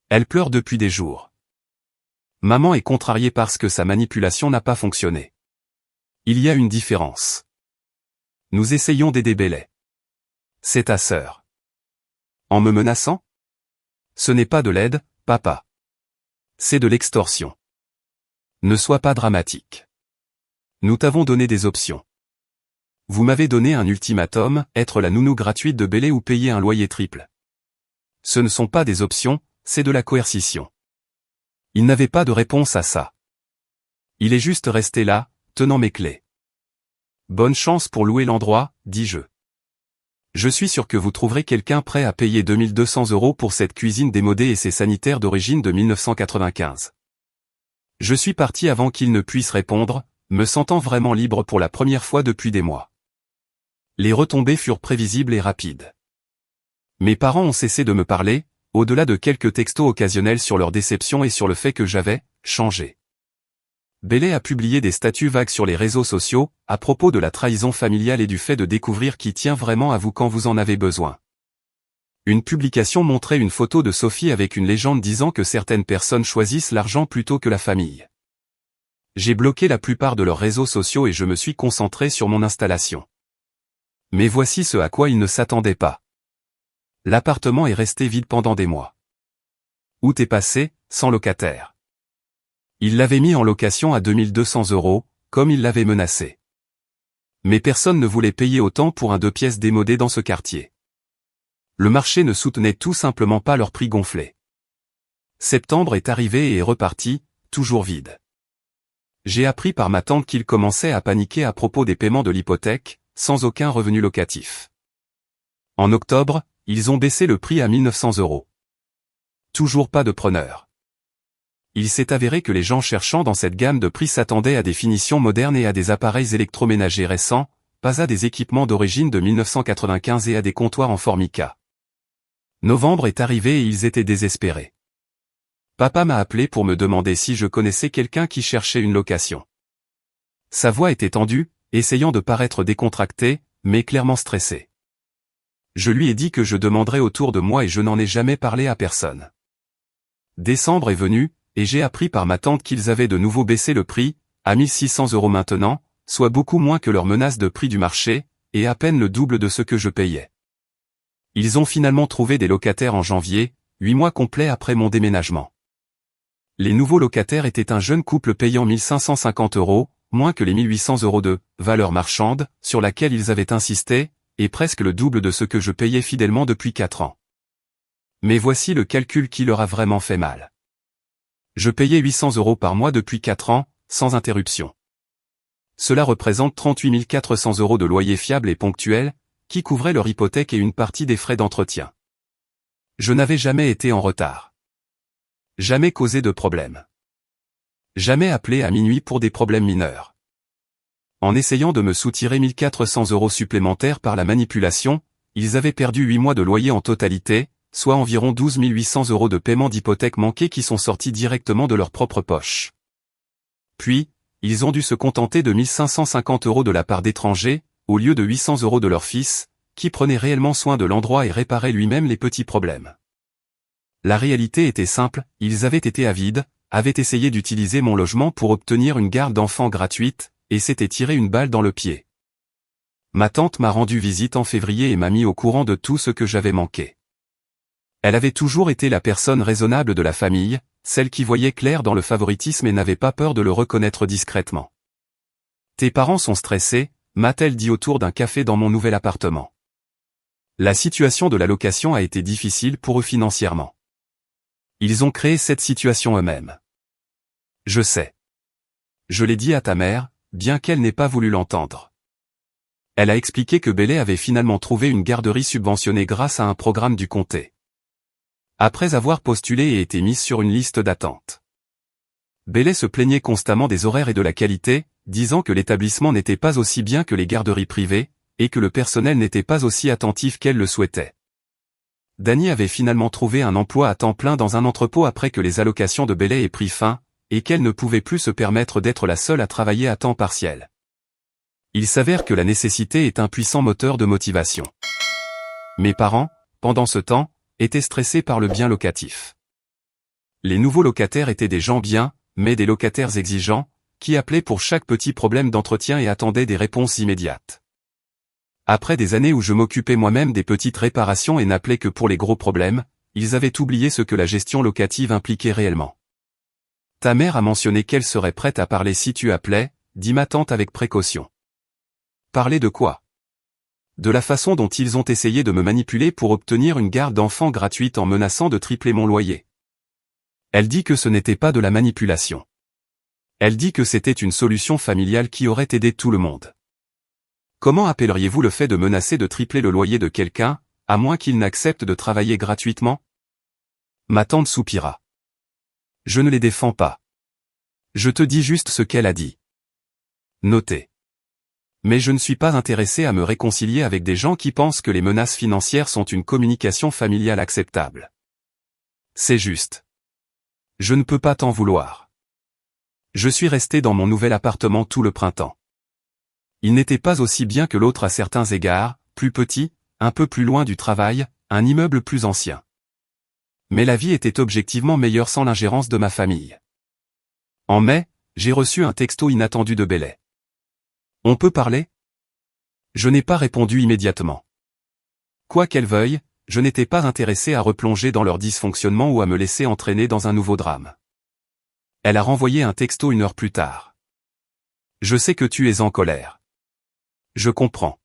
Elle pleure depuis des jours. Maman est contrariée parce que sa manipulation n'a pas fonctionné. Il y a une différence. Nous essayons d'aider Bailey. C'est ta sœur. En me menaçant? Ce n'est pas de l'aide, papa. C'est de l'extorsion. Ne sois pas dramatique. Nous t'avons donné des options. Vous m'avez donné un ultimatum, être la nounou gratuite de Bailey ou payer un loyer triple. Ce ne sont pas des options, c'est de la coercition. Il n'avait pas de réponse à ça. Il est juste resté là, tenant mes clés. Bonne chance pour louer l'endroit, dis-je. Je suis sûr que vous trouverez quelqu'un prêt à payer 2200 € pour cette cuisine démodée et ses sanitaires d'origine de 1995. Je suis parti avant qu'il ne puisse répondre, me sentant vraiment libre pour la première fois depuis des mois. Les retombées furent prévisibles et rapides. Mes parents ont cessé de me parler, au-delà de quelques textos occasionnels sur leur déception et sur le fait que j'avais changé. Bailey a publié des statuts vagues sur les réseaux sociaux, à propos de la trahison familiale et du fait de découvrir qui tient vraiment à vous quand vous en avez besoin. Une publication montrait une photo de Sophie avec une légende disant que certaines personnes choisissent l'argent plutôt que la famille. J'ai bloqué la plupart de leurs réseaux sociaux et je me suis concentré sur mon installation. Mais voici ce à quoi ils ne s'attendaient pas. L'appartement est resté vide pendant des mois. Août est passé, sans locataire. Il l'avait mis en location à 2200 €, comme il l'avait menacé. Mais personne ne voulait payer autant pour un 2 pièces démodé dans ce quartier. Le marché ne soutenait tout simplement pas leur prix gonflé. Septembre est arrivé et est reparti, toujours vide. J'ai appris par ma tante qu'il commençait à paniquer à propos des paiements de l'hypothèque, sans aucun revenu locatif. En octobre, ils ont baissé le prix à 1900 €. Toujours pas de preneur. Il s'est avéré que les gens cherchant dans cette gamme de prix s'attendaient à des finitions modernes et à des appareils électroménagers récents, pas à des équipements d'origine de 1995 et à des comptoirs en formica. Novembre est arrivé et ils étaient désespérés. Papa m'a appelé pour me demander si je connaissais quelqu'un qui cherchait une location. Sa voix était tendue, essayant de paraître décontracté, mais clairement stressé. Je lui ai dit que je demanderais autour de moi et je n'en ai jamais parlé à personne. Décembre est venu, et j'ai appris par ma tante qu'ils avaient de nouveau baissé le prix, à 1600 € maintenant, soit beaucoup moins que leur menace de prix du marché, et à peine le double de ce que je payais. Ils ont finalement trouvé des locataires en janvier, 8 mois complets après mon déménagement. Les nouveaux locataires étaient un jeune couple payant 1550 €, moins que les 1800 € de valeur marchande, sur laquelle ils avaient insisté, et presque le double de ce que je payais fidèlement depuis 4 ans. Mais voici le calcul qui leur a vraiment fait mal. Je payais 800 € par mois depuis 4 ans, sans interruption. Cela représente 38 400 € de loyer fiable et ponctuel, qui couvrait leur hypothèque et une partie des frais d'entretien. Je n'avais jamais été en retard. Jamais causé de problème. Jamais appelé à minuit pour des problèmes mineurs. En essayant de me soutirer 1400 € supplémentaires par la manipulation, ils avaient perdu 8 mois de loyer en totalité, soit environ 12 800 € de paiement d'hypothèque manqués qui sont sortis directement de leur propre poche. Puis, ils ont dû se contenter de 1550 € de la part d'étrangers, au lieu de 800 € de leur fils, qui prenait réellement soin de l'endroit et réparait lui-même les petits problèmes. La réalité était simple, ils avaient été avides, avaient essayé d'utiliser mon logement pour obtenir une garde d'enfants gratuite, et s'étaient tiré une balle dans le pied. Ma tante m'a rendu visite en février et m'a mis au courant de tout ce que j'avais manqué. Elle avait toujours été la personne raisonnable de la famille, celle qui voyait clair dans le favoritisme et n'avait pas peur de le reconnaître discrètement. Tes parents sont stressés, m'a-t-elle dit autour d'un café dans mon nouvel appartement. La situation de la location a été difficile pour eux financièrement. Ils ont créé cette situation eux-mêmes. Je sais. Je l'ai dit à ta mère, bien qu'elle n'ait pas voulu l'entendre. Elle a expliqué que Bailey avait finalement trouvé une garderie subventionnée grâce à un programme du comté. Après avoir postulé et été mise sur une liste d'attente. Bailey se plaignait constamment des horaires et de la qualité, disant que l'établissement n'était pas aussi bien que les garderies privées, et que le personnel n'était pas aussi attentif qu'elle le souhaitait. Dany avait finalement trouvé un emploi à temps plein dans un entrepôt après que les allocations de Bailey aient pris fin, et qu'elle ne pouvait plus se permettre d'être la seule à travailler à temps partiel. Il s'avère que la nécessité est un puissant moteur de motivation. Mes parents, pendant ce temps, étaient stressés par le bien locatif. Les nouveaux locataires étaient des gens bien, mais des locataires exigeants, qui appelaient pour chaque petit problème d'entretien et attendaient des réponses immédiates. Après des années où je m'occupais moi-même des petites réparations et n'appelais que pour les gros problèmes, ils avaient oublié ce que la gestion locative impliquait réellement. Ta mère a mentionné qu'elle serait prête à parler si tu appelais, dit ma tante avec précaution. Parler de quoi? De la façon dont ils ont essayé de me manipuler pour obtenir une garde d'enfants gratuite en menaçant de tripler mon loyer. Elle dit que ce n'était pas de la manipulation. Elle dit que c'était une solution familiale qui aurait aidé tout le monde. Comment appelleriez-vous le fait de menacer de tripler le loyer de quelqu'un, à moins qu'il n'accepte de travailler gratuitement? Ma tante soupira. Je ne les défends pas. Je te dis juste ce qu'elle a dit. Notez. Mais je ne suis pas intéressé à me réconcilier avec des gens qui pensent que les menaces financières sont une communication familiale acceptable. C'est juste. Je ne peux pas t'en vouloir. Je suis resté dans mon nouvel appartement tout le printemps. Il n'était pas aussi bien que l'autre à certains égards, plus petit, un peu plus loin du travail, un immeuble plus ancien. Mais la vie était objectivement meilleure sans l'ingérence de ma famille. En mai, j'ai reçu un texto inattendu de Bailey. On peut parler? Je n'ai pas répondu immédiatement. Quoi qu'elle veuille, je n'étais pas intéressé à replonger dans leur dysfonctionnement ou à me laisser entraîner dans un nouveau drame. Elle a renvoyé un texto 1 heure plus tard. Je sais que tu es en colère. Je comprends.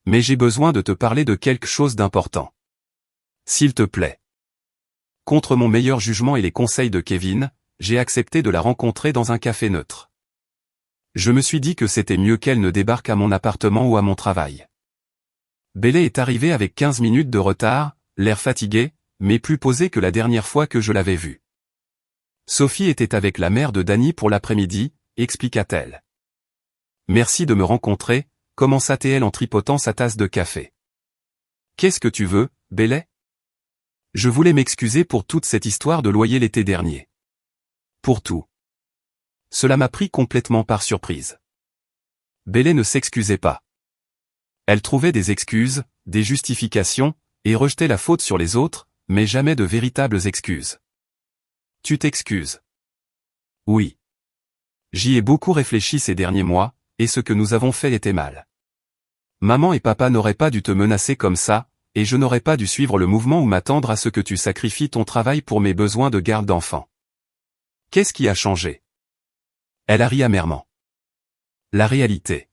Mais j'ai besoin de te parler de quelque chose d'important. S'il te plaît. Contre mon meilleur jugement et les conseils de Kevin, j'ai accepté de la rencontrer dans un café neutre. Je me suis dit que c'était mieux qu'elle ne débarque à mon appartement ou à mon travail. Bailey est arrivée avec 15 minutes de retard, l'air fatigué, mais plus posé que la dernière fois que je l'avais vue. Sophie était avec la mère de Dany pour l'après-midi, expliqua-t-elle. Merci de me rencontrer, commença-t-elle en tripotant sa tasse de café. Qu'est-ce que tu veux, Bailey? Je voulais m'excuser pour toute cette histoire de loyer l'été dernier. Pour tout. Cela m'a pris complètement par surprise. Bailey ne s'excusait pas. Elle trouvait des excuses, des justifications, et rejetait la faute sur les autres, mais jamais de véritables excuses. Tu t'excuses? Oui. J'y ai beaucoup réfléchi ces derniers mois, et ce que nous avons fait était mal. Maman et papa n'auraient pas dû te menacer comme ça, et je n'aurais pas dû suivre le mouvement ou m'attendre à ce que tu sacrifies ton travail pour mes besoins de garde d'enfants. Qu'est-ce qui a changé? Elle a ri amèrement. La réalité.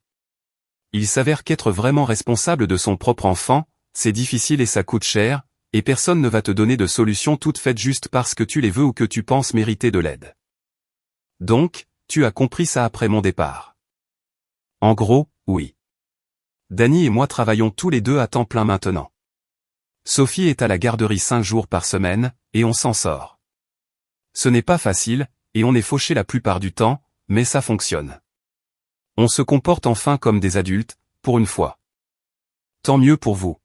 Il s'avère qu'être vraiment responsable de son propre enfant, c'est difficile et ça coûte cher, et personne ne va te donner de solution toute faite juste parce que tu les veux ou que tu penses mériter de l'aide. Donc, tu as compris ça après mon départ. En gros, oui. Dany et moi travaillons tous les deux à temps plein maintenant. Sophie est à la garderie 5 jours par semaine, et on s'en sort. Ce n'est pas facile, et on est fauché la plupart du temps, mais ça fonctionne. On se comporte enfin comme des adultes, pour une fois. Tant mieux pour vous.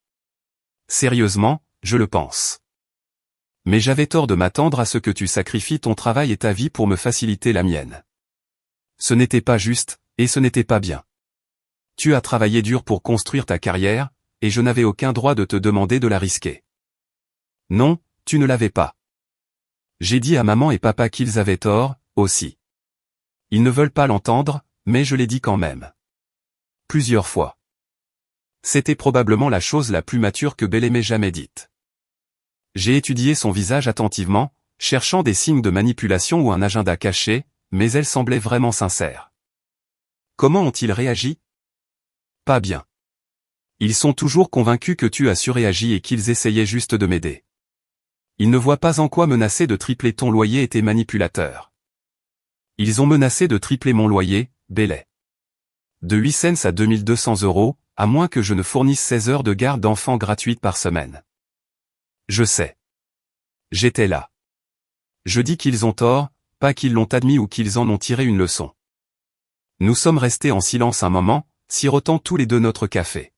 Sérieusement, je le pense. Mais j'avais tort de m'attendre à ce que tu sacrifies ton travail et ta vie pour me faciliter la mienne. Ce n'était pas juste, et ce n'était pas bien. Tu as travaillé dur pour construire ta carrière, et je n'avais aucun droit de te demander de la risquer. Non, tu ne l'avais pas. J'ai dit à maman et papa qu'ils avaient tort, aussi. Ils ne veulent pas l'entendre, mais je l'ai dit quand même. Plusieurs fois. C'était probablement la chose la plus mature que Bailey m'ait jamais dite. J'ai étudié son visage attentivement, cherchant des signes de manipulation ou un agenda caché, mais elle semblait vraiment sincère. Comment ont-ils réagi? Pas bien. Ils sont toujours convaincus que tu as surréagi et qu'ils essayaient juste de m'aider. Ils ne voient pas en quoi menacer de tripler ton loyer était manipulateur. Ils ont menacé de tripler mon loyer, Bailey. De 8 cents à 2200 €, à moins que je ne fournisse 16 heures de garde d'enfants gratuite par semaine. Je sais. J'étais là. Je dis qu'ils ont tort, pas qu'ils l'ont admis ou qu'ils en ont tiré une leçon. Nous sommes restés en silence un moment, sirotant tous les deux notre café.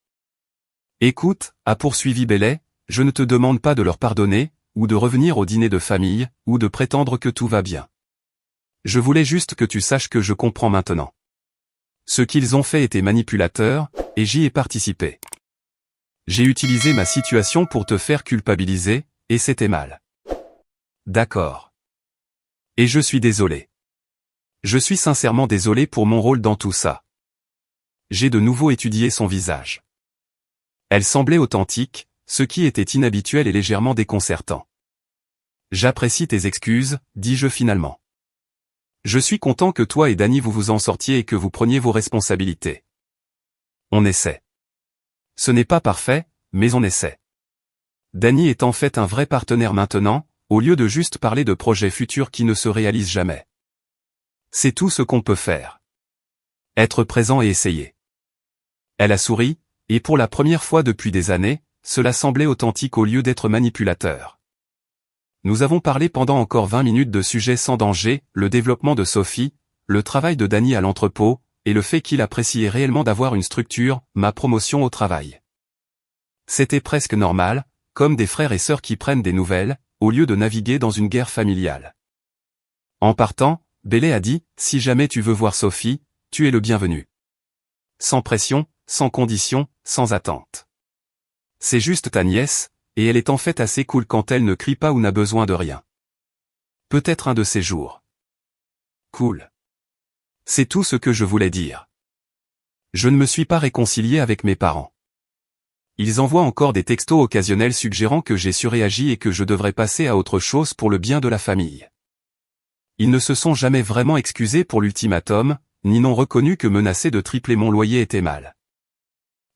Écoute, a poursuivi Bailey, Je ne te demande pas de leur pardonner, ou de revenir au dîner de famille, ou de prétendre que tout va bien. Je voulais juste que tu saches que je comprends maintenant. Ce qu'ils ont fait était manipulateur, et j'y ai participé. J'ai utilisé ma situation pour te faire culpabiliser, et c'était mal. D'accord. Et je suis désolé. Je suis sincèrement désolé pour mon rôle dans tout ça. J'ai de nouveau étudié son visage. Elle semblait authentique, ce qui était inhabituel et légèrement déconcertant. J'apprécie tes excuses, dis-je finalement. Je suis content que toi et Danny vous vous en sortiez et que vous preniez vos responsabilités. On essaie. Ce n'est pas parfait, mais on essaie. Danny est en fait un vrai partenaire maintenant, au lieu de juste parler de projets futurs qui ne se réalisent jamais. C'est tout ce qu'on peut faire. Être présent et essayer. Elle a souri, et pour la première fois depuis des années, cela semblait authentique au lieu d'être manipulateur. Nous avons parlé pendant encore 20 minutes de sujets sans danger, le développement de Sophie, le travail de Danny à l'entrepôt, et le fait qu'il appréciait réellement d'avoir une structure, ma promotion au travail. C'était presque normal, comme des frères et sœurs qui prennent des nouvelles, au lieu de naviguer dans une guerre familiale. En partant, Bailey a dit, si jamais tu veux voir Sophie, tu es le bienvenu. Sans pression, sans condition, sans attente. C'est juste ta nièce, et elle est en fait assez cool quand elle ne crie pas ou n'a besoin de rien. Peut-être un de ces jours. Cool. C'est tout ce que je voulais dire. Je ne me suis pas réconcilié avec mes parents. Ils envoient encore des textos occasionnels suggérant que j'ai surréagi et que je devrais passer à autre chose pour le bien de la famille. Ils ne se sont jamais vraiment excusés pour l'ultimatum, ni n'ont reconnu que menacer de tripler mon loyer était mal.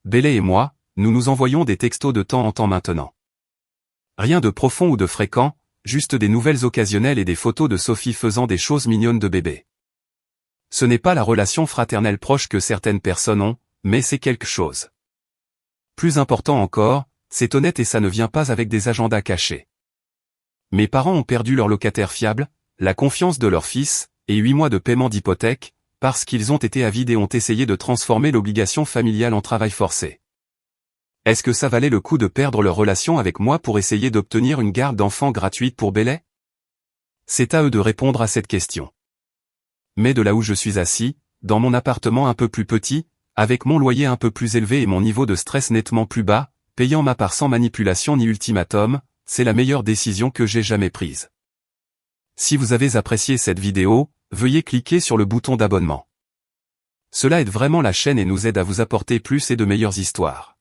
Bailey et moi, nous nous envoyons des textos de temps en temps maintenant. Rien de profond ou de fréquent, juste des nouvelles occasionnelles et des photos de Sophie faisant des choses mignonnes de bébé. Ce n'est pas la relation fraternelle proche que certaines personnes ont, mais c'est quelque chose. Plus important encore, c'est honnête et ça ne vient pas avec des agendas cachés. Mes parents ont perdu leur locataire fiable, la confiance de leur fils, et 8 mois de paiement d'hypothèque, parce qu'ils ont été avides et ont essayé de transformer l'obligation familiale en travail forcé. Est-ce que ça valait le coup de perdre leur relation avec moi pour essayer d'obtenir une garde d'enfants gratuite pour Bailey? C'est à eux de répondre à cette question. Mais de là où je suis assis, dans mon appartement un peu plus petit, avec mon loyer un peu plus élevé et mon niveau de stress nettement plus bas, payant ma part sans manipulation ni ultimatum, c'est la meilleure décision que j'ai jamais prise. Si vous avez apprécié cette vidéo, veuillez cliquer sur le bouton d'abonnement. Cela aide vraiment la chaîne et nous aide à vous apporter plus et de meilleures histoires.